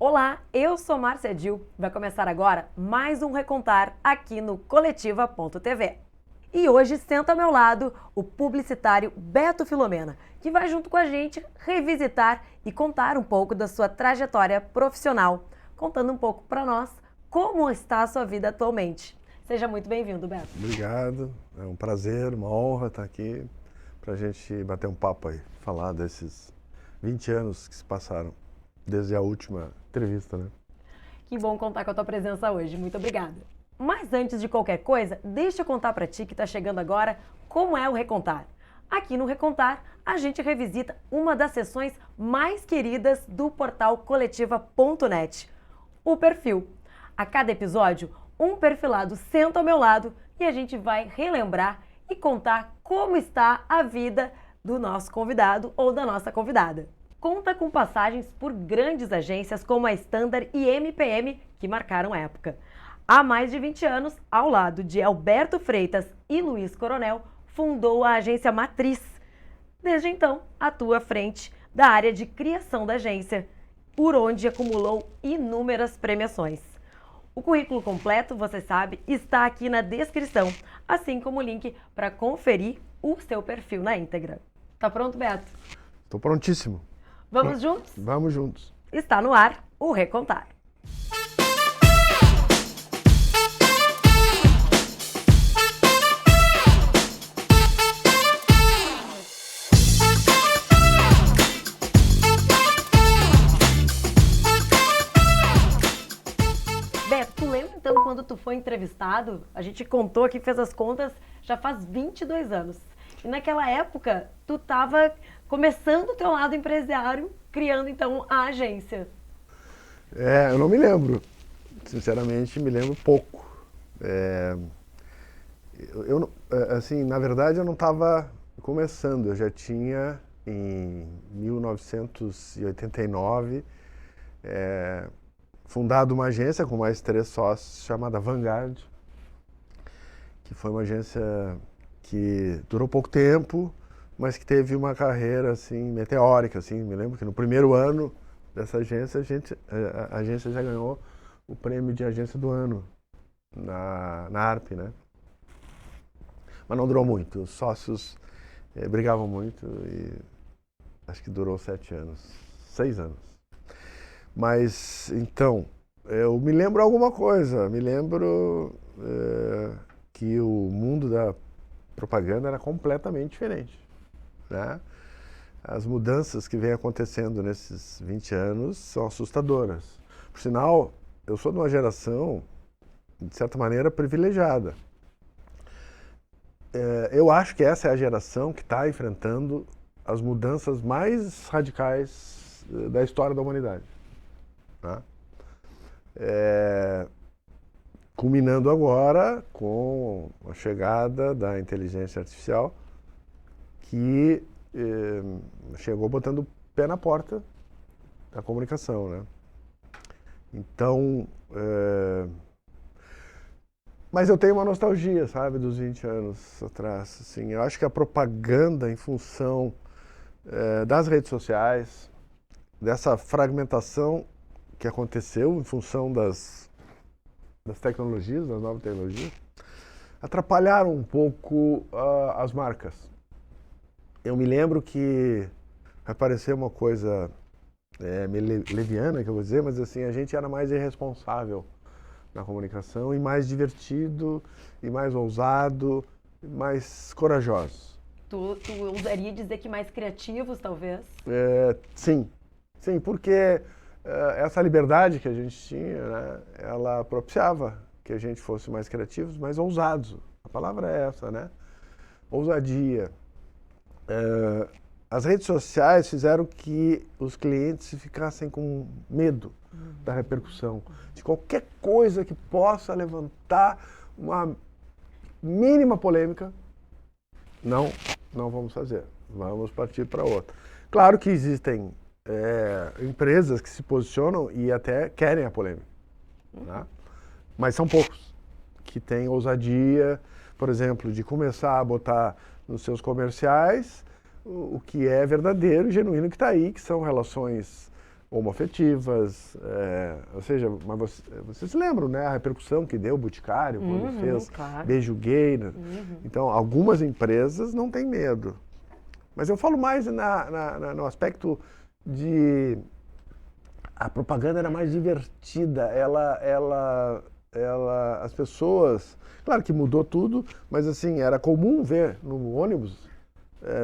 Olá, eu sou Márcia Dil. Vai começar agora mais um Recontar aqui no Coletiva.tv. E hoje senta ao meu lado o publicitário Beto Filomena, que vai junto com a gente revisitar e contar um pouco da sua trajetória profissional, contando um pouco para nós como está a sua vida atualmente. Seja muito bem-vindo, Beto. Obrigado, é um prazer, uma honra estar aqui para a gente bater um papo aí, falar desses 20 anos que se passaram desde a última entrevista, né? Que bom contar com a tua presença hoje, muito obrigada. Mas antes de qualquer coisa, deixa eu contar para ti que está chegando agora como é o Recontar. Aqui no Recontar, a gente revisita uma das sessões mais queridas do portal Coletiva.net, o perfil. A cada episódio, um perfilado senta ao meu lado e a gente vai relembrar e contar como está a vida do nosso convidado ou da nossa convidada. Conta com passagens por grandes agências como a Standard e MPM, que marcaram época. Há mais de 20 anos, ao lado de Alberto Freitas e Luiz Coronel, fundou a agência Matriz. Desde então, atua à frente da área de criação da agência, por onde acumulou inúmeras premiações. O currículo completo, você sabe, está aqui na descrição, assim como o link para conferir o seu perfil na íntegra. Tá pronto, Beto? Estou prontíssimo. Vamos juntos? Vamos juntos. Está no ar o Recontar. Beto, tu lembra então quando tu foi entrevistado? A gente contou aqui, fez as contas, já faz 22 anos. E naquela época, tu estava começando o teu lado empresário, criando então a agência. Eu não me lembro, sinceramente me lembro pouco. Assim, na verdade eu não estava começando, eu já tinha em 1989 fundado uma agência com mais 3 sócios chamada Vanguard, que foi uma agência que durou pouco tempo, mas que teve uma carreira assim meteórica, assim. Me lembro que no primeiro ano dessa agência a agência já ganhou o prêmio de agência do ano na ARP, né? Mas não durou muito, os sócios brigavam muito e acho que durou 7 anos, 6 anos. Mas então, eu me lembro alguma coisa, me lembro que o mundo da propaganda era completamente diferente, né? As mudanças que vêm acontecendo nesses 20 anos são assustadoras. Por sinal, eu sou de uma geração, de certa maneira, privilegiada. Eu acho que essa é a geração que está enfrentando as mudanças mais radicais da história da humanidade, né? Culminando agora com a chegada da inteligência artificial, que chegou botando o pé na porta da comunicação, né? Então, mas eu tenho uma nostalgia, sabe, dos 20 anos atrás. Assim, eu acho que a propaganda, em função das redes sociais, dessa fragmentação que aconteceu em função das tecnologias, das novas tecnologias, atrapalharam um pouco as marcas. Eu me lembro que vai parecer uma coisa meio leviana, que eu vou dizer, mas assim, a gente era mais irresponsável na comunicação e mais divertido, e mais ousado, e mais corajoso. Tu ousaria dizer que mais criativos, talvez? Sim, porque essa liberdade que a gente tinha, né, ela propiciava que a gente fosse mais criativos, mais ousados. A palavra é essa, né? Ousadia. As redes sociais fizeram que os clientes ficassem com medo da repercussão, de qualquer coisa que possa levantar uma mínima polêmica. Não vamos fazer. Vamos partir para outra. Claro que existem empresas que se posicionam e até querem a polêmica, né? Mas são poucos que têm ousadia, por exemplo, de começar a botar nos seus comerciais o que é verdadeiro e genuíno que está aí, que são relações homoafetivas, ou seja, mas vocês se lembram, né, a repercussão que deu o Boticário quando fez claro. beijo gay, né? Então, algumas empresas não têm medo. Mas eu falo mais no aspecto de... A propaganda era mais divertida, as pessoas... Claro que mudou tudo, mas assim, era comum ver no ônibus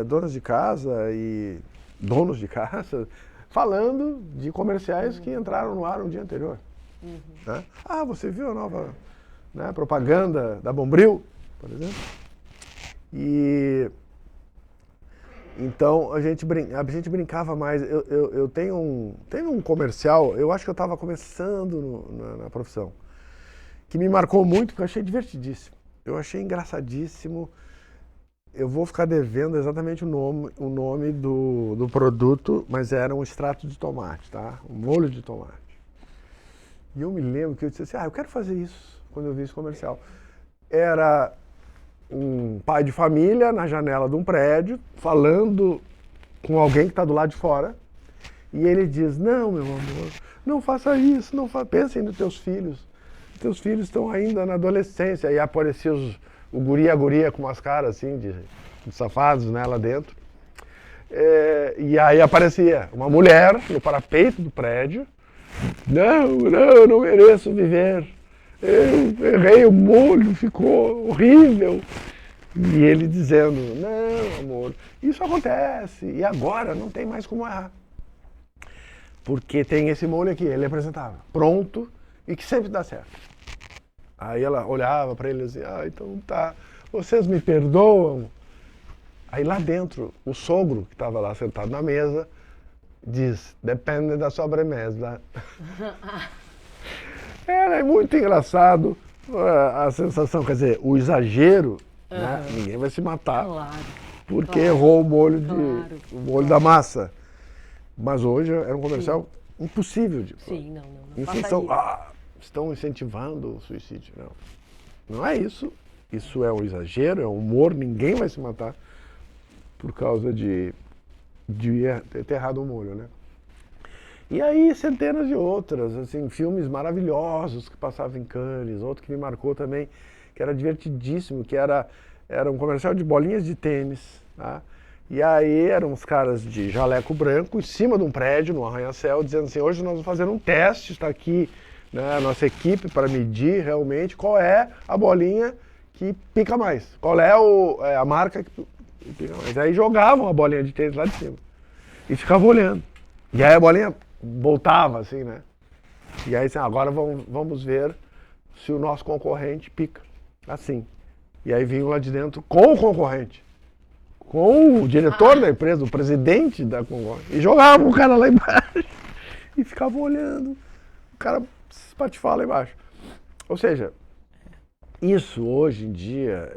donas de casa e donos de casa falando de comerciais que entraram no ar no dia anterior. Né? Ah, você viu a nova, né, propaganda da Bombril, por exemplo? E então a gente brincava mais. Eu tenho um comercial, eu acho que eu estava começando na profissão, que me marcou muito, que eu achei divertidíssimo. Eu achei engraçadíssimo. Eu vou ficar devendo exatamente o nome do produto, mas era um extrato de tomate, tá? Um molho de tomate. E eu me lembro que eu disse assim, eu quero fazer isso, quando eu vi esse comercial. Era um pai de família na janela de um prédio, falando com alguém que está do lado de fora, e ele diz, não, meu amor, não faça isso, pensem nos teus filhos. Teus filhos estão ainda na adolescência. E aparecia o guri e a guria com umas caras assim, de safados, né, lá dentro. E aí aparecia uma mulher no parapeito do prédio. Não, eu não mereço viver. Eu errei o molho, ficou horrível. E ele dizendo, não, amor, isso acontece. E agora não tem mais como errar. Porque tem esse molho aqui, ele apresentava, pronto, e que sempre dá certo. Aí ela olhava para ele e dizia, então tá, vocês me perdoam? Aí lá dentro, o sogro, que estava lá sentado na mesa, diz, depende da sobremesa. Era muito engraçado a sensação, quer dizer, o exagero, né? Ninguém vai se matar, porque errou o molho, o molho da massa. Mas hoje era um comercial impossível de fazer. Sim, não Em função, estão incentivando o suicídio. Não é isso. Isso é um exagero, é um humor, ninguém vai se matar por causa de ter errado o molho, né? E aí centenas de outras, assim, filmes maravilhosos que passavam em Cannes, outro que me marcou também, que era divertidíssimo, que era um comercial de bolinhas de tênis, tá? E aí eram uns caras de jaleco branco em cima de um prédio, no arranha-céu, dizendo assim, hoje nós vamos fazer um teste, está aqui, né, a nossa equipe para medir realmente qual é a bolinha que pica mais, qual é a marca que pica mais. Aí jogavam a bolinha de tênis lá de cima e ficavam olhando. E aí a bolinha voltava assim, né? E aí assim, agora vamos ver se o nosso concorrente pica, assim. E aí vinham lá de dentro com o concorrente, com o diretor da empresa, o presidente da concorrente, e jogavam o cara lá embaixo e ficavam olhando, o cara espatifava lá embaixo. Ou seja, isso hoje em dia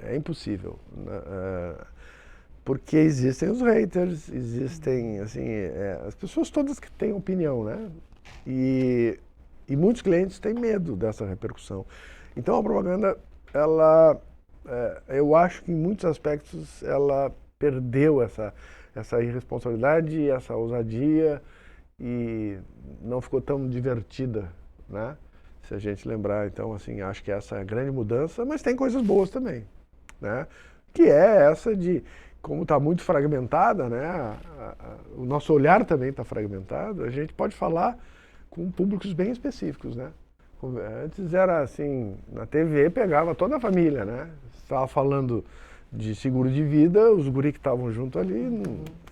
é impossível, né? Porque existem os haters, existem, assim, as pessoas todas que têm opinião, né? E muitos clientes têm medo dessa repercussão. Então a propaganda, eu acho que em muitos aspectos ela perdeu essa irresponsabilidade, essa ousadia e não ficou tão divertida, né? Se a gente lembrar, então, assim, acho que essa é a grande mudança, mas tem coisas boas também, né? Que é essa de, como está muito fragmentada, né? O nosso olhar também está fragmentado, a gente pode falar com públicos bem específicos, né? Antes era assim, na TV pegava toda a família, né? Estava falando de seguro de vida, os guri que estavam junto ali,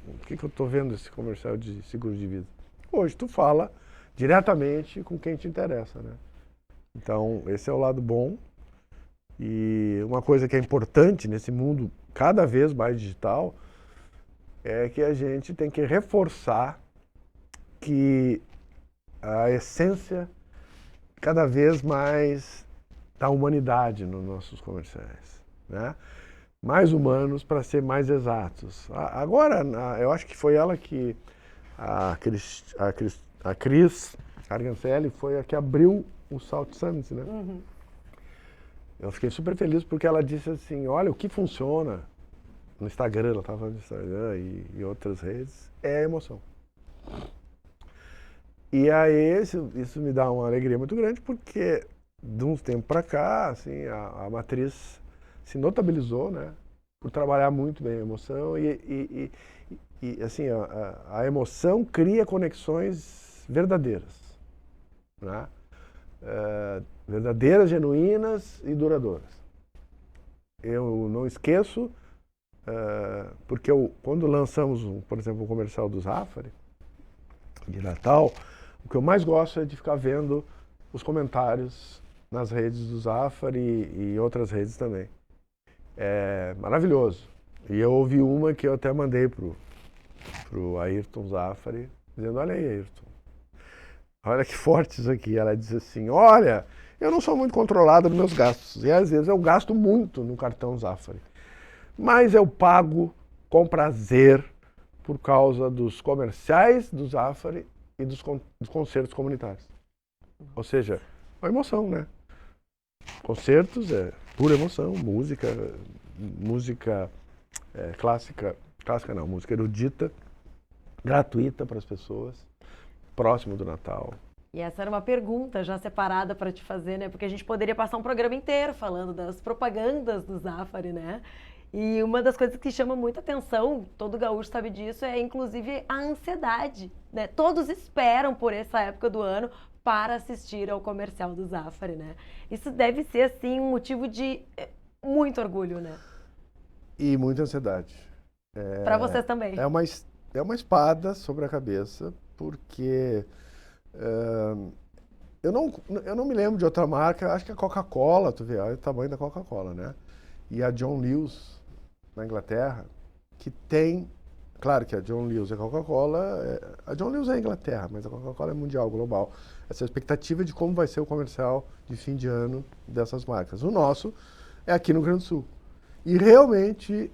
por que eu estou vendo esse comercial de seguro de vida? Hoje tu fala diretamente com quem te interessa, né? Então, esse é o lado bom. E uma coisa que é importante nesse mundo cada vez mais digital é que a gente tem que reforçar que a essência cada vez mais da humanidade nos nossos comerciais, né? Mais humanos para ser mais exatos. Agora, eu acho que foi ela que, a Cris Argancelli, foi a que abriu o Salt Summit, né? Eu fiquei super feliz porque ela disse assim, olha, o que funciona no Instagram, ela estava no Instagram e outras redes, é a emoção. E aí isso me dá uma alegria muito grande, porque de uns tempos para cá, assim, a matriz se notabilizou, né, por trabalhar muito bem a emoção e assim, a emoção cria conexões verdadeiras, né, verdadeiras, genuínas e duradouras. Eu não esqueço, porque quando lançamos, por exemplo, o comercial do Zafari, de Natal, o que eu mais gosto é de ficar vendo os comentários nas redes do Zafari e outras redes também. É maravilhoso. E eu ouvi uma que eu até mandei pro Ayrton Zafari, dizendo, olha aí, Ayrton, olha que forte isso aqui. Ela diz assim, olha, eu não sou muito controlada nos meus gastos, e às vezes eu gasto muito no cartão Zafari, mas eu pago com prazer por causa dos comerciais do Zafari e dos concertos comunitários. Ou seja, uma emoção, né? Concertos é pura emoção, música clássica não, música erudita, gratuita para as pessoas, próximo do Natal. E essa era uma pergunta já separada para te fazer, né? Porque a gente poderia passar um programa inteiro falando das propagandas do Zafari, né? E uma das coisas que chama muita atenção, todo gaúcho sabe disso, é inclusive a ansiedade, né? Todos esperam por essa época do ano para assistir ao comercial do Zafari, né? Isso deve ser, assim, um motivo de muito orgulho, né? E muita ansiedade. Para vocês também. É uma espada sobre a cabeça, porque eu não me lembro de outra marca, acho que a Coca-Cola, tu vê, olha o tamanho da Coca-Cola, né? E a John Lewis, na Inglaterra, que tem, claro que a John Lewis e a Coca-Cola, a John Lewis é a Inglaterra, mas a Coca-Cola é mundial, global. Essa expectativa de como vai ser o comercial de fim de ano dessas marcas. O nosso é aqui no Rio Grande do Sul. E realmente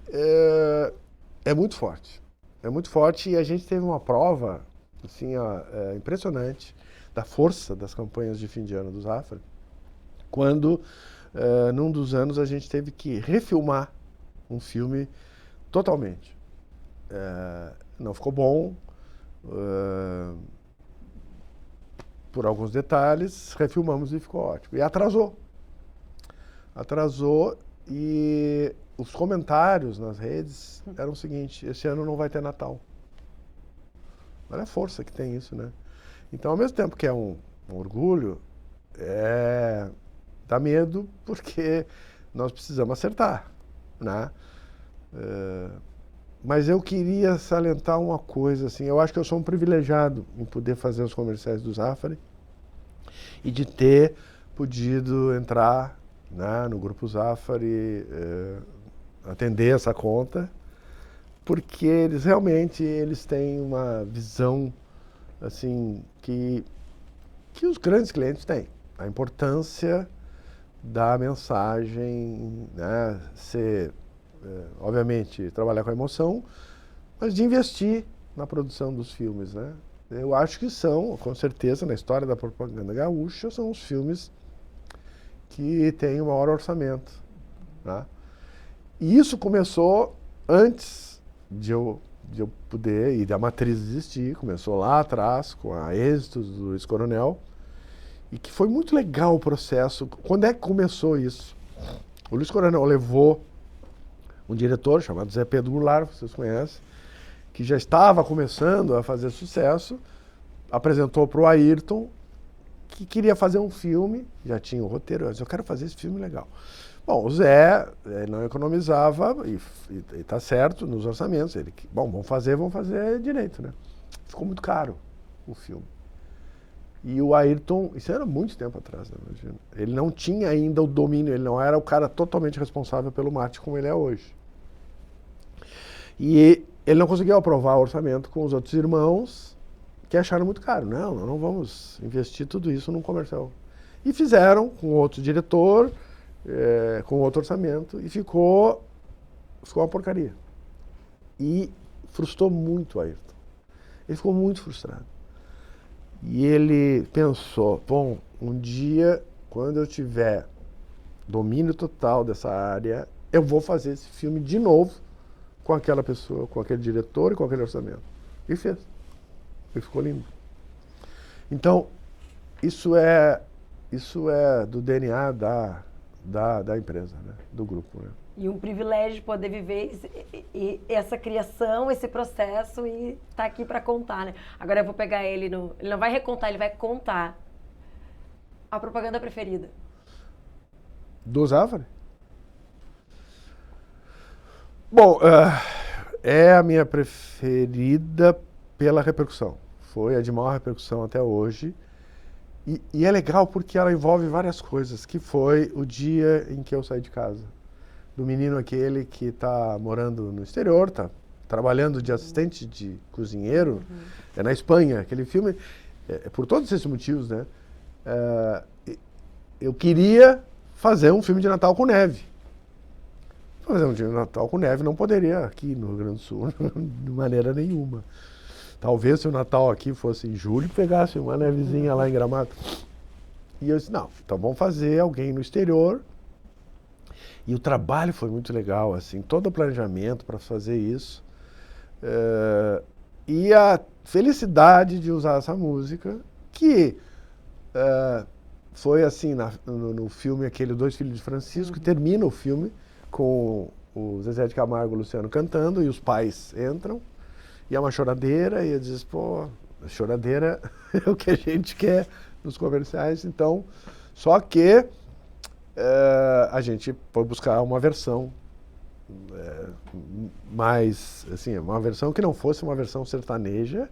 é muito forte. É muito forte e a gente teve uma prova assim, impressionante da força das campanhas de fim de ano do Zafari, quando num dos anos a gente teve que refilmar um filme totalmente. Não ficou bom, por alguns detalhes, refilmamos e ficou ótimo. E atrasou. Atrasou e os comentários nas redes eram o seguinte, esse ano não vai ter Natal. Olha a força que tem isso, né? Então, ao mesmo tempo que é um orgulho, dá medo porque nós precisamos acertar, né? Mas eu queria salientar uma coisa, assim, eu acho que eu sou um privilegiado em poder fazer os comerciais do Zafari e de ter podido entrar, né, no Grupo Zafari, atender essa conta, porque eles têm uma visão assim que os grandes clientes têm. A importância da mensagem, né, ser, obviamente, trabalhar com a emoção, mas de investir na produção dos filmes, né? Eu acho que são, com certeza, na história da propaganda gaúcha, são os filmes que têm o maior orçamento, né? E isso começou antes de eu poder, e da matriz existir, começou lá atrás, com a Êxitos do Luiz Coronel, e que foi muito legal o processo. Quando é que começou isso? O Luiz Coronel levou um diretor chamado Zé Pedro Goulart, vocês conhecem, que já estava começando a fazer sucesso, apresentou para o Ayrton, que queria fazer um filme, já tinha o roteiro, eu quero fazer esse filme legal. Bom, o Zé não economizava, e tá certo nos orçamentos. Vamos fazer direito, né? Ficou muito caro o filme. E o Ayrton, isso era muito tempo atrás, né, imagina. Ele não tinha ainda o domínio, ele não era o cara totalmente responsável pelo marketing como ele é hoje. E ele não conseguiu aprovar o orçamento com os outros irmãos, que acharam muito caro. Não vamos investir tudo isso num comercial. E fizeram com outro diretor, com outro orçamento, e ficou uma porcaria. E frustrou muito o Ayrton. Ele ficou muito frustrado. E ele pensou, bom, um dia, quando eu tiver domínio total dessa área, eu vou fazer esse filme de novo com aquela pessoa, com aquele diretor e com aquele orçamento. E fez. E ficou lindo. Então, isso é do DNA da empresa, né? Do grupo, né? E um privilégio poder viver essa criação, esse processo e estar aqui para contar, né? Agora eu vou pegar ele ele não vai recontar, ele vai contar a propaganda preferida. Do Zafari? Bom, é a minha preferida pela repercussão. Foi a de maior repercussão até hoje. E é legal porque ela envolve várias coisas, que foi o dia em que eu saí de casa. Do menino aquele que está morando no exterior, está trabalhando de assistente de cozinheiro, é na Espanha. Aquele filme, por todos esses motivos, né? Eu queria fazer um filme de Natal com neve. Fazer um filme de Natal com neve não poderia aqui no Rio Grande do Sul, de maneira nenhuma. Talvez se o Natal aqui fosse em julho, pegasse uma nevezinha lá em Gramado. E eu disse, não, então vamos fazer alguém no exterior. E o trabalho foi muito legal, assim, todo o planejamento para fazer isso. E a felicidade de usar essa música, que foi assim, no filme aquele Dois Filhos de Francisco, que termina o filme com o Zezé de Camargo e o Luciano cantando, e os pais entram. E é uma choradeira, e eu disse, pô, a choradeira é o que a gente quer nos comerciais, então, só que a gente foi buscar uma versão mais, assim, uma versão que não fosse uma versão sertaneja,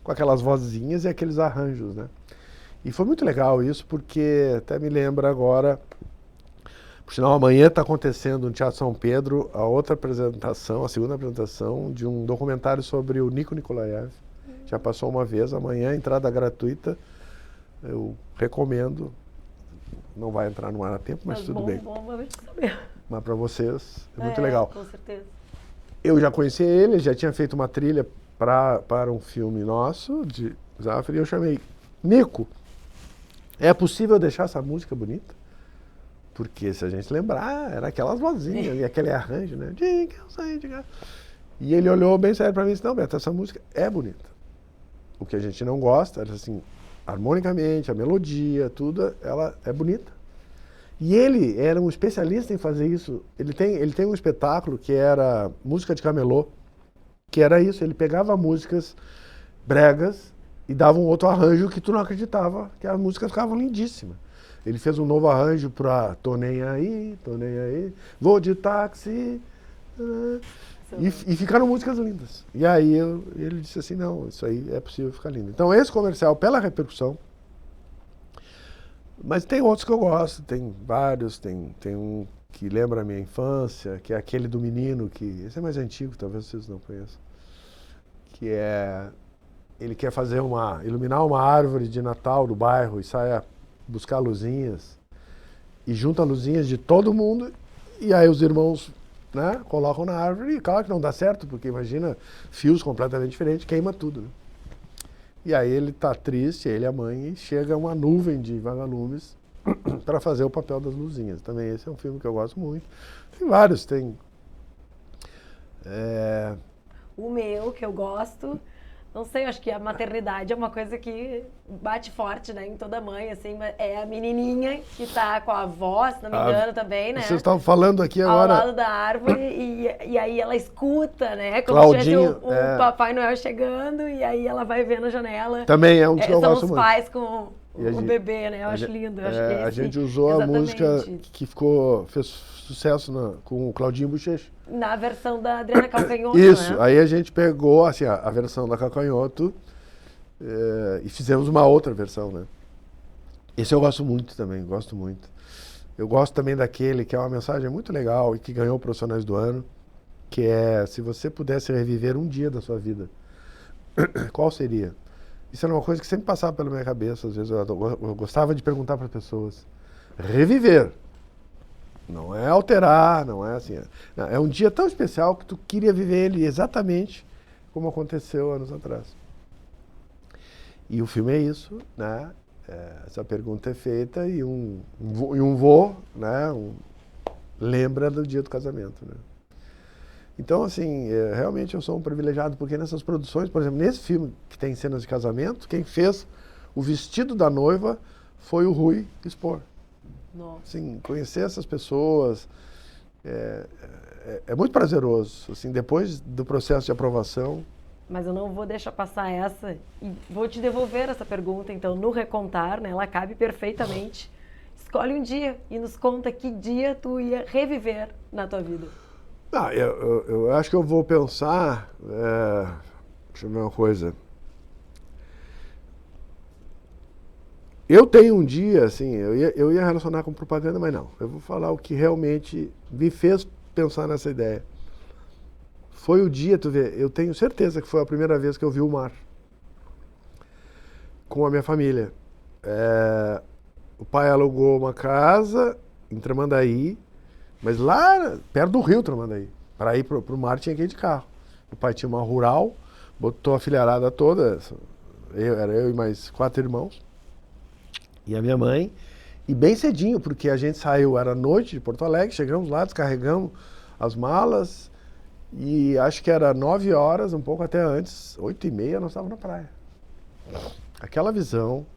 com aquelas vozinhas e aqueles arranjos, né? E foi muito legal isso, porque até me lembra agora, por sinal, amanhã está acontecendo no Teatro São Pedro a outra apresentação, a segunda apresentação de um documentário sobre o Nico Nikolaev. Já passou uma vez, amanhã, entrada gratuita. Eu recomendo. Não vai entrar no ar a tempo, mas tudo bem. Bom, vamos saber. Mas para vocês é muito legal. Com certeza. Eu já conheci ele, já tinha feito uma trilha para um filme nosso, de Zafari, e eu chamei, Nico, é possível deixar essa música bonita? Porque se a gente lembrar, era aquelas vozinhas e aquele arranjo, né? E ele olhou bem sério para mim e disse, não, Beto, essa música é bonita. O que a gente não gosta, assim, harmonicamente, a melodia, tudo, ela é bonita. E ele era um especialista em fazer isso. Ele tem um espetáculo que era música de camelô, que era isso, ele pegava músicas bregas e dava um outro arranjo que tu não acreditava, que as músicas ficavam lindíssimas. Ele fez um novo arranjo para Tô nem aí, vou de táxi. E ficaram músicas lindas. E aí ele disse assim, não, isso aí é possível ficar lindo. Então esse comercial, pela repercussão, mas tem outros que eu gosto, tem vários, tem um que lembra a minha infância, que é aquele do menino, que esse é mais antigo, talvez vocês não conheçam, que é, ele quer iluminar uma árvore de Natal do bairro e sai buscar luzinhas e junta luzinhas de todo mundo e aí os irmãos, né, colocam na árvore e claro que não dá certo, porque imagina fios completamente diferentes, queima tudo, né? E aí ele tá triste, ele e a mãe, e chega uma nuvem de vagalumes para fazer o papel das luzinhas. Também esse é um filme que eu gosto muito. Tem vários, tem... O meu, que eu gosto, não sei, acho que a maternidade é uma coisa que bate forte, né, em toda mãe, assim, é a menininha que tá com a avó, se não me engano, também, né? Vocês estavam falando aqui agora... Ao lado da árvore, e aí ela escuta, né, como Claudinho, se tivesse o Papai Noel chegando, e aí ela vai ver na janela. Também é um dos que eu gosto muito. São os pais com o bebê, né, eu acho lindo. Eu acho que a gente usou exatamente. A música que fez sucesso com o Claudinho Bochecha. Na versão da Adriana Calcanhoto, isso, né? Aí a gente pegou assim, a versão da Calcanhoto e fizemos uma outra versão, né? Esse eu gosto muito também, gosto muito. Eu gosto também daquele que é uma mensagem muito legal e que ganhou o Profissionais do Ano, que é, se você pudesse reviver um dia da sua vida, qual seria? Isso era uma coisa que sempre passava pela minha cabeça, às vezes eu gostava de perguntar para as pessoas. Reviver. Não é alterar, não é assim. É um dia tão especial que tu queria viver ele exatamente como aconteceu anos atrás. E o filme é isso, né? Essa pergunta é feita e um vô, né? Lembra do dia do casamento, né? Então, assim, realmente eu sou um privilegiado, porque nessas produções, por exemplo, nesse filme que tem cenas de casamento, quem fez o vestido da noiva foi o Rui expor. Nossa. Assim, conhecer essas pessoas é muito prazeroso. Assim, depois do processo de aprovação. Mas eu não vou deixar passar essa e vou te devolver essa pergunta, então, no Recontar, né? Ela cabe perfeitamente. Escolhe um dia e nos conta que dia tu ia reviver na tua vida. Ah, eu acho que eu vou pensar... deixa eu ver uma coisa. Eu tenho um dia, assim, eu ia relacionar com propaganda, mas não. Eu vou falar o que realmente me fez pensar nessa ideia. Foi o dia, tu vê, eu tenho certeza que foi a primeira vez que eu vi o mar com a minha família. O pai alugou uma casa em Tramandaí, mas lá perto do rio Tramandaí. Para ir pro mar tinha que ir de carro. O pai tinha uma rural, botou a filharada toda, era eu e mais 4 irmãos, e a minha mãe, e bem cedinho, porque a gente saiu, era noite de Porto Alegre, chegamos lá, descarregamos as malas, e acho que era 9 horas, um pouco até antes, 8h30, nós estávamos na praia. Aquela visão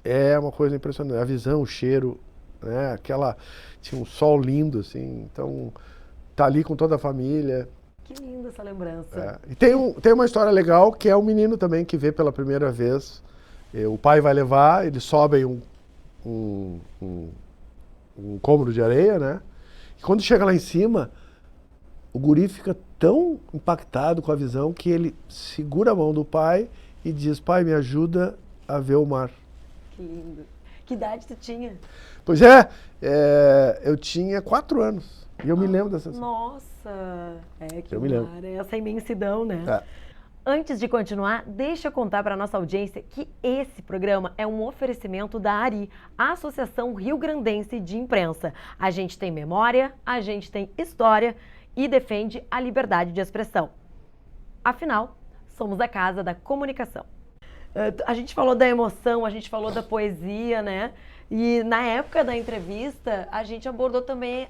é uma coisa impressionante. A visão, o cheiro, né? Tinha um sol lindo, assim, então tá ali com toda a família. Que linda essa lembrança. E tem uma história legal, que é um menino também que vê pela primeira vez. O pai vai levar, eles sobem um cômodo de areia, né? E quando chega lá em cima, o guri fica tão impactado com a visão que ele segura a mão do pai e diz: pai, me ajuda a ver o mar. Que lindo. Que idade tu tinha? Pois eu tinha 4 anos. E eu me lembro dessa cena. Nossa! Que eu me lembro. mar, essa imensidão, né? Antes de continuar, deixa eu contar para a nossa audiência que esse programa é um oferecimento da ARI, a Associação Rio Grandense de Imprensa. A gente tem memória, a gente tem história e defende a liberdade de expressão. Afinal, somos a casa da comunicação. A gente falou da emoção, a gente falou da poesia, né? E na época da entrevista, a gente abordou também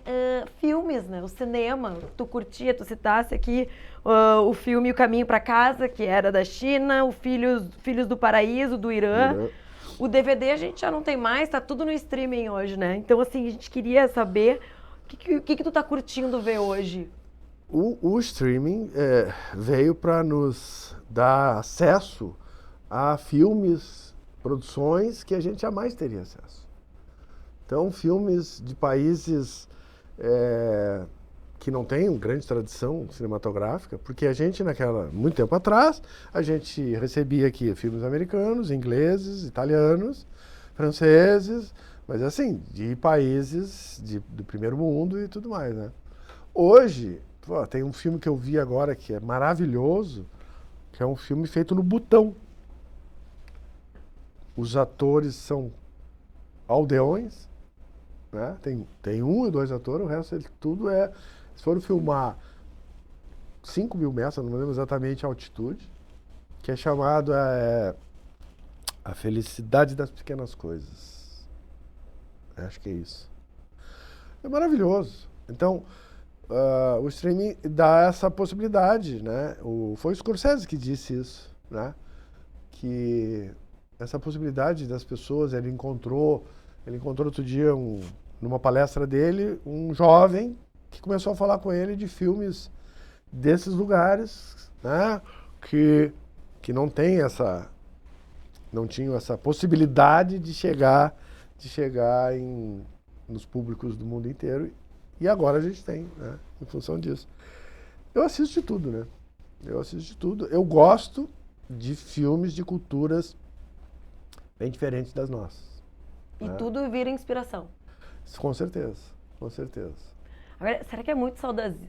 filmes, né? O cinema. Tu curtia, tu citasse aqui o filme O Caminho para Casa, que era da China, o Filhos do Paraíso, do Irã. O DVD a gente já não tem mais, tá tudo no streaming hoje, né? Então, assim, a gente queria saber o que tu tá curtindo ver hoje. O streaming veio para nos dar acesso a filmes, produções que a gente jamais teria acesso. Então, filmes de países que não têm grande tradição cinematográfica, porque a gente, muito tempo atrás, a gente recebia aqui filmes americanos, ingleses, italianos, franceses, mas assim, de países do primeiro mundo e tudo mais, né? Hoje, tem um filme que eu vi agora que é maravilhoso, que é um filme feito no Butão. Os atores são aldeões, né? Tem 1 ou 2 atores, o resto tudo se foram filmar 5.000 metros, não lembro exatamente a altitude, que é chamado A Felicidade das Pequenas Coisas. Acho que é isso. É maravilhoso. Então, o streaming dá essa possibilidade, né? Foi o Scorsese que disse isso, né? Que essa possibilidade das pessoas, ele encontrou outro dia, numa palestra dele, um jovem que começou a falar com ele de filmes desses lugares, né? Que não tinham essa possibilidade de chegar nos públicos do mundo inteiro. E agora a gente tem, né? Em função disso. Eu assisto de tudo, né? Eu gosto de filmes de culturas bem diferentes das nossas. E tudo vira inspiração. Com certeza. Agora, será que é muito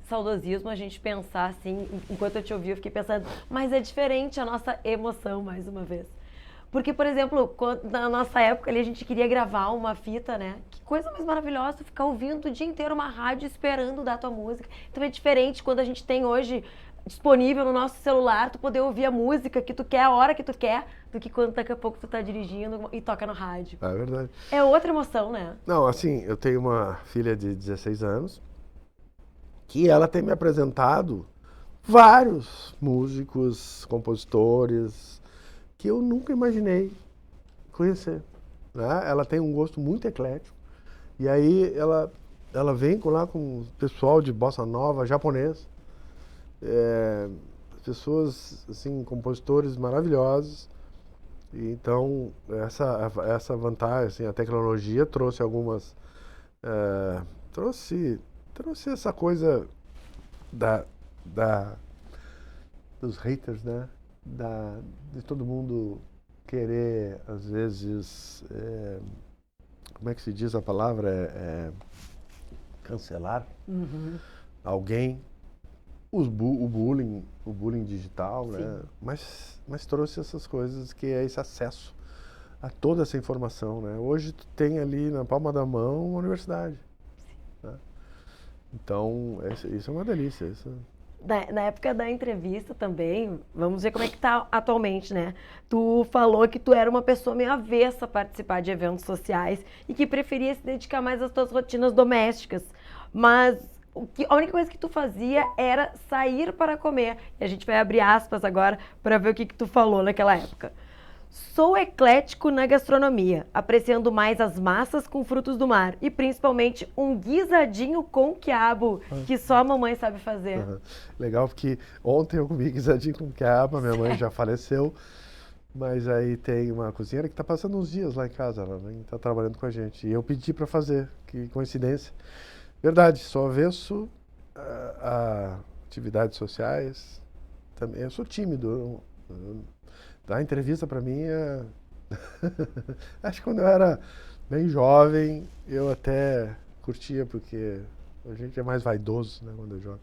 saudosismo a gente pensar assim, enquanto eu te ouvi, eu fiquei pensando, mas é diferente a nossa emoção, mais uma vez. Porque, por exemplo, na nossa época ali, a gente queria gravar uma fita, né? Que coisa mais maravilhosa, ficar ouvindo o dia inteiro uma rádio esperando dar tua música. Então é diferente quando a gente tem hoje disponível no nosso celular, tu poder ouvir a música que tu quer, a hora que tu quer, do que quando daqui a pouco tu tá dirigindo e toca no rádio. É verdade. É outra emoção, né? Não, assim, eu tenho uma filha de 16 anos que ela tem me apresentado vários músicos, compositores que eu nunca imaginei conhecer, né? Ela tem um gosto muito eclético. E aí ela vem lá com o pessoal de bossa nova, japonês, pessoas, assim, compositores maravilhosos. E então, essa vantagem, assim, a tecnologia trouxe algumas... eh, trouxe essa coisa da, da, dos haters, né? De todo mundo querer, às vezes, como é que se diz a palavra? Cancelar alguém. O bullying digital, né? Mas trouxe essas coisas, que é esse acesso a toda essa informação, né? Hoje tu tem ali na palma da mão uma universidade, né? Então, isso é uma delícia. Na época da entrevista também, vamos ver como é que tá atualmente, né? Tu falou que tu era uma pessoa meio avessa a participar de eventos sociais e que preferia se dedicar mais às tuas rotinas domésticas. Mas a única coisa que tu fazia era sair para comer. E a gente vai abrir aspas agora para ver o que tu falou naquela época. Sou eclético na gastronomia, apreciando mais as massas com frutos do mar e principalmente um guisadinho com quiabo, que só a mamãe sabe fazer. Uhum. Legal, porque ontem eu comi guisadinho com quiabo, minha mãe já faleceu, mas aí tem uma cozinheira que está passando uns dias lá em casa, ela nem está trabalhando com a gente, e eu pedi para fazer, que coincidência. Verdade, sou avesso a atividades sociais, também, eu sou tímido, dar entrevista para mim acho que quando eu era bem jovem, eu até curtia, porque a gente é mais vaidoso, né, quando eu jogo.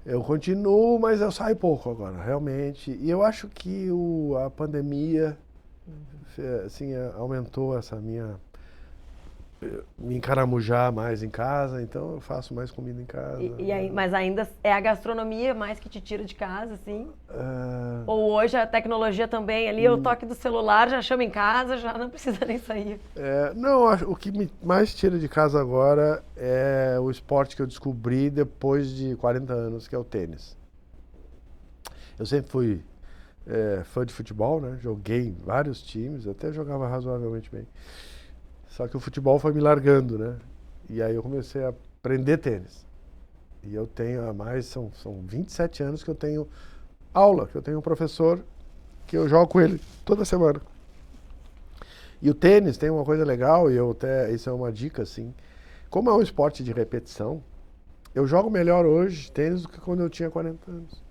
Eu continuo, mas eu saio pouco agora, realmente. E eu acho que a pandemia, assim, aumentou essa me encaramujar mais em casa, então eu faço mais comida em casa. Mas ainda é a gastronomia mais que te tira de casa, assim? Ou hoje a tecnologia também, ali o toque do celular já chama em casa, já não precisa nem sair. Não, o que me mais tira de casa agora é o esporte que eu descobri depois de 40 anos, que é o tênis. Eu sempre fui fã de futebol, né? Joguei em vários times, até jogava razoavelmente bem. Só que o futebol foi me largando, né? E aí eu comecei a aprender tênis. E eu tenho são 27 anos que eu tenho aula, que eu tenho um professor que eu jogo com ele toda semana. E o tênis tem uma coisa legal, isso é uma dica, assim. Como é um esporte de repetição, eu jogo melhor hoje tênis do que quando eu tinha 40 anos.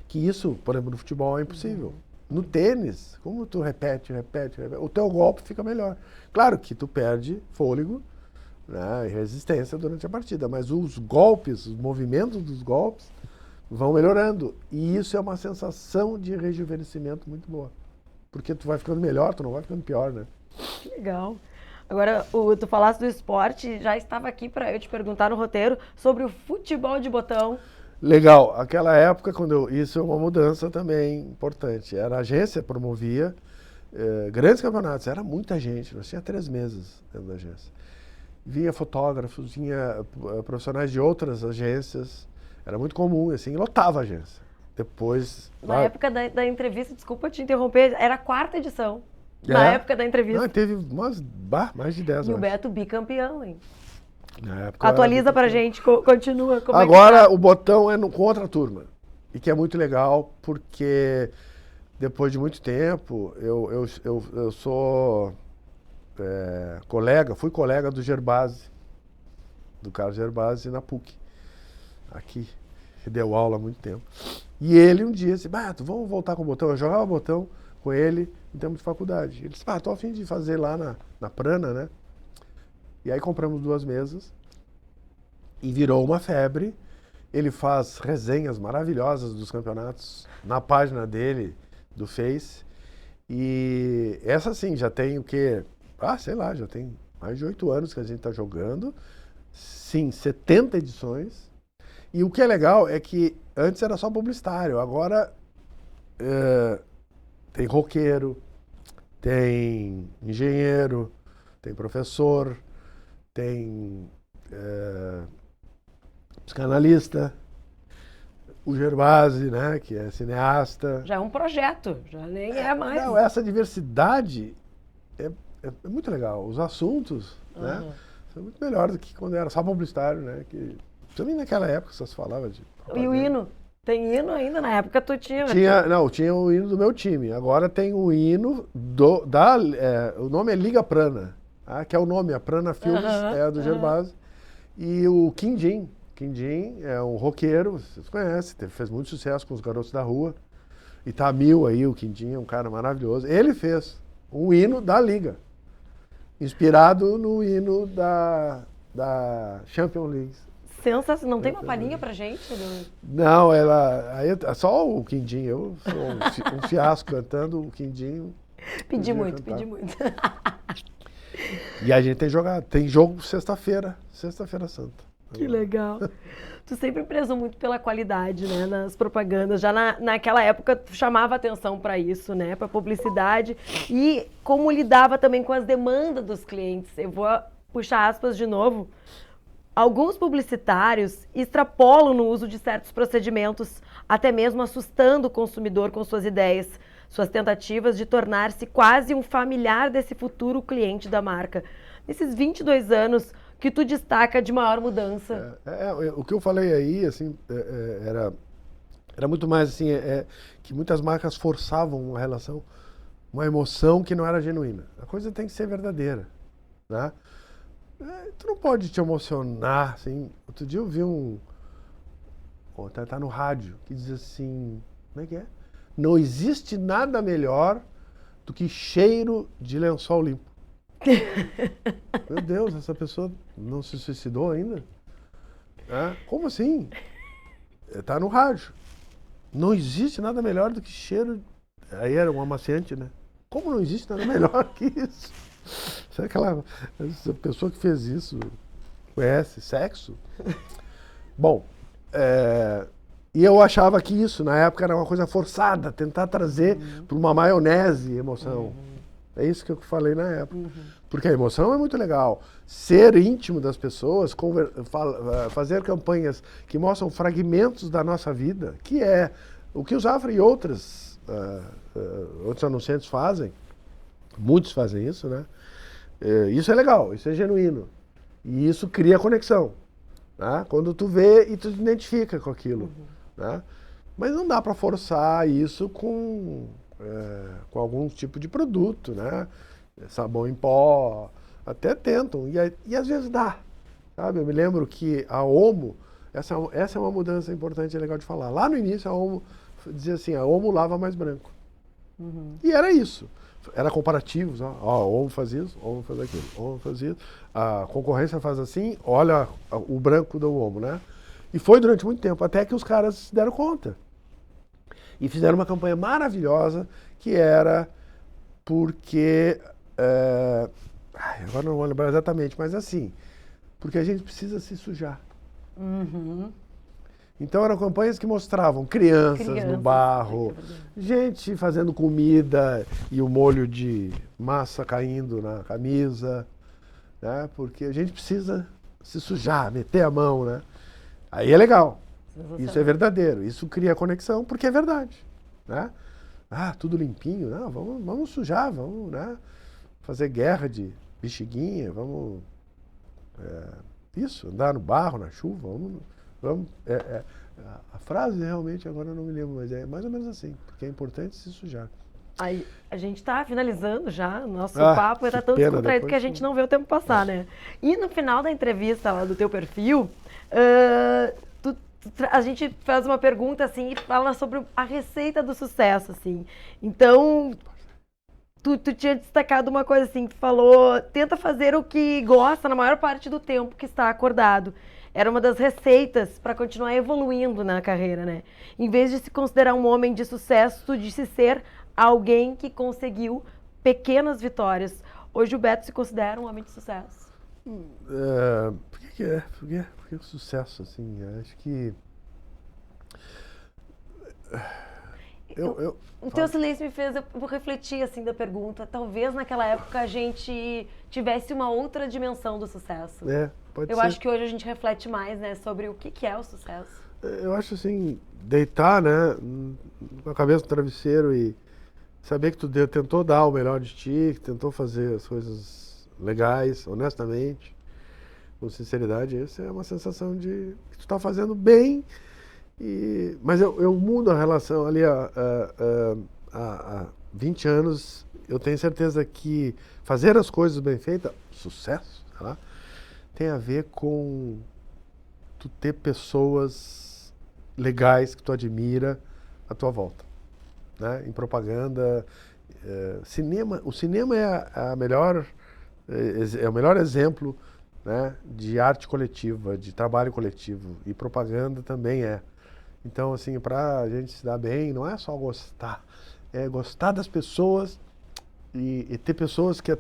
Que isso, por exemplo, no futebol é impossível. No tênis, como tu repete, o teu golpe fica melhor. Claro que tu perde fôlego, né, e resistência durante a partida, mas os golpes, os movimentos dos golpes vão melhorando. E isso é uma sensação de rejuvenescimento muito boa. Porque tu vai ficando melhor, tu não vai ficando pior, né? Que legal. Agora, tu falaste do esporte, já estava aqui para eu te perguntar no roteiro sobre o futebol de botão. Legal. Aquela época, isso é uma mudança também importante. A agência promovia grandes campeonatos. Era muita gente. Nós tínhamos 3 meses dentro da agência. Vinha fotógrafos, vinha profissionais de outras agências. Era muito comum, assim, lotava a agência. Depois... Na época da entrevista, desculpa te interromper, era a 4ª edição. Na época da entrevista. Não, teve mais de 10. E o Beto bicampeão, hein? Na época, atualiza pra gente, continua. Como agora o botão é com outra turma. E que é muito legal, porque depois de muito tempo, eu sou fui colega do Gerbasi, do Carlos Gerbasi na PUC, aqui, que deu aula há muito tempo. E ele um dia disse, Beto, vamos voltar com o botão. Eu jogava botão com ele em tempo de faculdade. Ele disse, tô a fim de fazer lá na Prana, né? E aí compramos 2 mesas e virou uma febre. Ele faz resenhas maravilhosas dos campeonatos na página dele, do Face. E essa sim, já tem o quê? Sei lá, já tem mais de 8 anos que a gente está jogando. Sim, 70 edições. E o que é legal é que antes era só publicitário, agora tem roqueiro, tem engenheiro, tem professor, tem psicanalista, o Gervasi, né, que é cineasta. Já é um projeto, já nem é mais. Não, essa diversidade é muito legal. Os assuntos, né, são muito melhores do que quando era só publicitário, né, que também naquela época só se falava de propaganda. E o hino? Tem hino ainda? Na época tu tinha... Tinha o hino do meu time. Agora tem o hino o nome é Liga Prana, tá? Que é o nome, a Prana Filmes é a do Gervasi. E o Quindim. Quindim é um roqueiro, vocês conhecem, fez muito sucesso com os Garotos da Rua. E tá a mil aí, o Quindim é um cara maravilhoso. Ele fez um hino da Liga, inspirado no hino da Champions League. Sensacional. Não tem uma palhinha pra gente? Não, só o Quindim. Eu sou um fiasco cantando o Quindim. Pedi muito. E a gente tem jogado. Tem jogo sexta-feira santa. Que legal. Tu sempre prezou muito pela qualidade, né, nas propagandas. Já naquela época tu chamava atenção para isso, né, para publicidade e como lidava também com as demandas dos clientes. Eu vou puxar aspas de novo. Alguns publicitários extrapolam no uso de certos procedimentos, até mesmo assustando o consumidor com suas ideias, suas tentativas de tornar-se quase um familiar desse futuro cliente da marca. Nesses 22 anos, que tu destaca de maior mudança? O que eu falei aí, assim, era muito mais assim, que muitas marcas forçavam uma relação, uma emoção que não era genuína. A coisa tem que ser verdadeira, né? Tu não pode te emocionar, assim. Outro dia eu vi tá no rádio, que diz assim, como é que é? Não existe nada melhor do que cheiro de lençol limpo. Meu Deus, essa pessoa não se suicidou ainda? Como assim? Tá no rádio. Não existe nada melhor do que cheiro... Aí era um amaciante, né? Como não existe nada melhor que isso? Será que essa pessoa que fez isso conhece sexo? Bom, e eu achava que isso, na época, era uma coisa forçada, tentar trazer para uma maionese emoção. É isso que eu falei na época. Porque a emoção é muito legal. Ser íntimo das pessoas, fazer campanhas que mostram fragmentos da nossa vida, que é o que o Zafra e outros anunciantes fazem. Muitos fazem isso, né? Isso é legal, isso é genuíno. E isso cria conexão. Né? Quando tu vê e tu te identifica com aquilo. Né? Mas não dá para forçar isso com algum tipo de produto, né? Sabão em pó, até tentam, e às vezes dá, sabe? Eu me lembro que a Omo, essa é uma mudança importante, é legal de falar. Lá no início a Omo dizia assim, a Omo lava mais branco. E era isso. Era comparativos, a Omo faz isso, a Omo faz aquilo, a Omo faz isso, a concorrência faz assim, olha o branco do Omo, né? E foi durante muito tempo, até que os caras se deram conta. E fizeram uma campanha maravilhosa, que era porque... agora não vou lembrar exatamente, mas assim, porque a gente precisa se sujar. Então eram campanhas que mostravam crianças no barro, gente fazendo comida e o molho de massa caindo na camisa, né? Porque a gente precisa se sujar, meter a mão, né? Aí é legal. Isso é verdadeiro, isso cria conexão porque é verdade, né? Tudo limpinho, não, vamos sujar, vamos, né? Fazer guerra de bexiguinha, vamos andar no barro, na chuva, vamos a frase realmente agora eu não me lembro, mas é mais ou menos assim, porque é importante se sujar. Aí, a gente está finalizando já, o nosso papo está tão descontraído que a gente não vê o tempo passar, né? E no final da entrevista lá do teu perfil, a gente faz uma pergunta assim e fala sobre a receita do sucesso, assim. Então, tu tinha destacado uma coisa assim, que falou, tenta fazer o que gosta na maior parte do tempo que está acordado. Era uma das receitas para continuar evoluindo na carreira, né? Em vez de se considerar um homem de sucesso, tu disse ser alguém que conseguiu pequenas vitórias. Hoje o Beto se considera um homem de sucesso. Por que sucesso, assim? Acho que... O teu silêncio me fez eu refletir, assim, da pergunta. Talvez naquela época a gente tivesse uma outra dimensão do sucesso. Pode ser. Eu acho que hoje a gente reflete mais, né, sobre o que é o sucesso. Eu acho, assim, deitar, né, com a cabeça no travesseiro e saber que tu tentou dar o melhor de ti, que tentou fazer as coisas legais, honestamente, com sinceridade, essa é uma sensação de que tu tá fazendo bem. Mas eu mudo a relação ali há 20 anos. Eu tenho certeza que fazer as coisas bem feitas, sucesso, tá? Tem a ver com tu ter pessoas legais que tu admira à tua volta, né? Em propaganda, cinema. O cinema é o melhor exemplo, né, de arte coletiva, de trabalho coletivo, e propaganda também é. Então, assim, para a gente se dar bem, não é só gostar, é gostar das pessoas e ter pessoas que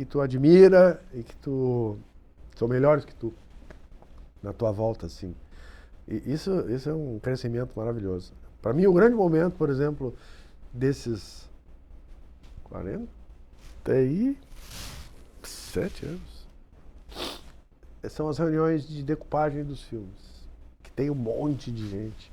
tu admira e que são melhores que tu na tua volta, assim. E isso é um crescimento maravilhoso. Para mim, o grande momento, por exemplo, desses 47 anos, são as reuniões de decupagem dos filmes. Tem um monte de gente,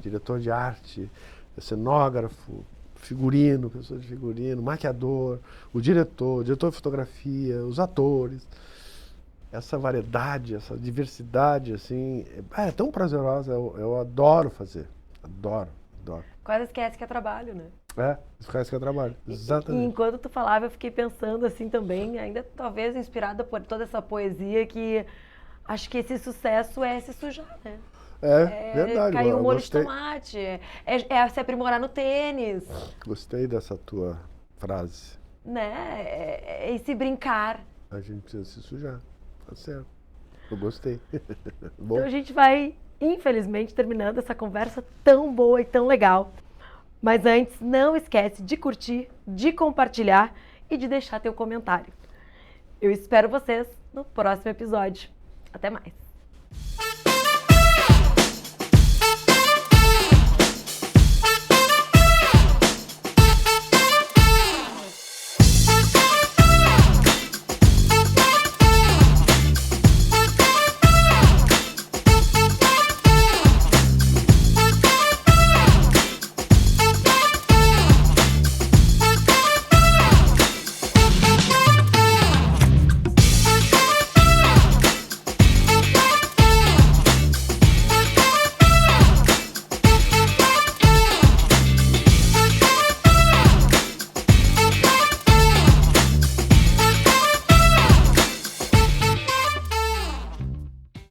diretor de arte, cenógrafo, figurino, pessoa de figurino, maquiador, o diretor de fotografia, os atores. Essa variedade, essa diversidade, assim, é tão prazerosa, eu adoro fazer, adoro. Quase esquece que é trabalho, né? Esquece que é trabalho, exatamente. E enquanto tu falava, eu fiquei pensando assim também, ainda talvez inspirada por toda essa poesia, que acho que esse sucesso é se sujar, né? Verdade. Cair um molho de tomate, é se aprimorar no tênis. Gostei dessa tua frase. Né? É se brincar. A gente precisa se sujar, tá certo. Eu gostei. Bom. Então a gente vai, infelizmente, terminando essa conversa tão boa e tão legal. Mas antes, não esquece de curtir, de compartilhar e de deixar teu comentário. Eu espero vocês no próximo episódio. Até mais!